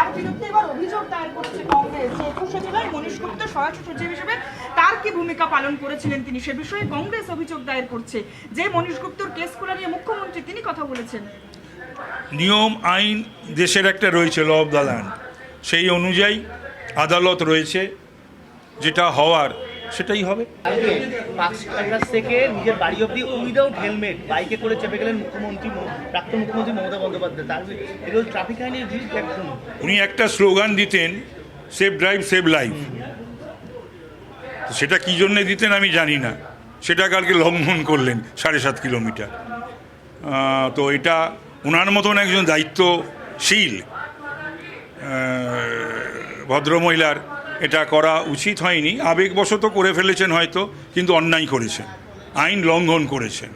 তার বিরুদ্ধে এবার অভিযোগ দায়ের করেছে কংগ্রেস যে 21শে জুলাই মনীশ গুপ্ত স্বরাষ্ট্র সচিব হিসেবে তার কি ভূমিকা পালন করেছিলেন তিনি, সে বিষয়ে কংগ্রেস অভিযোগ দায়ের করছে। যে মনীশ গুপ্তর কেস খোলা নিয়ে মুখ্যমন্ত্রী তিনি কথা বলেছেন। নিয়ম আইন দেশের একটা রয়েছে, ল অফ দ্য ল্যান্ড, সেই অনুযায়ী আদালত রয়েছে, যেটা হওয়ার সেটাই হবে। পাঁচটার থেকে নিজের বাড়ি অব্দি উইদাউট হেলমেট বাইকে করে চেপে গেলেন প্রাক্তন মুখ্যমন্ত্রী মমতা বন্দ্যোপাধ্যায়। তার এগুলো ট্রাফিক আইনের বিরুদ্ধে একদম। উনি একটা স্লোগান দিতেন, সেভ ড্রাইভ সেভ লাইফ। সেটা কী জন্যে দিতেন আমি জানি না, সেটা কালকে লঙ্ঘন করলেন 7.5 কিলোমিটার। তো এটা ওনার মতন একজন দায়িত্বশীল ভদ্রমহিলার এটা করা উচিত হয়নি। আবেগবশত করে ফেলেছেন হয়তো, কিন্তু অন্যায় করেছেন, আইন লঙ্ঘন করেছেন।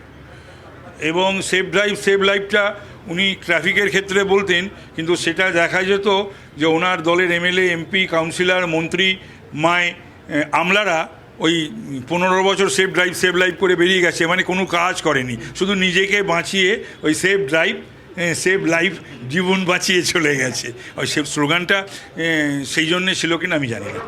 এবং সেভ ড্রাইভ সেভ লাইফটা উনি ট্রাফিকের ক্ষেত্রে বলতেন, কিন্তু সেটা দেখা যেত যে ওনার দলের এমএলএ, এমপি, কাউন্সিলর, মন্ত্রী, আমলারা ওই 15 বছর সেভ ড্রাইভ সেভ লাইফ করে বেরিয়ে গেছে, মানে কোনো কাজ করেনি, শুধু নিজেকে বাঁচিয়ে ওই সেভ ড্রাইভ সেভ লাইফ জীবন বাঁচিয়ে চলে গেছে। ওই স্লোগানটা সেই জন্যে ছিল কিনা আমি জানি না।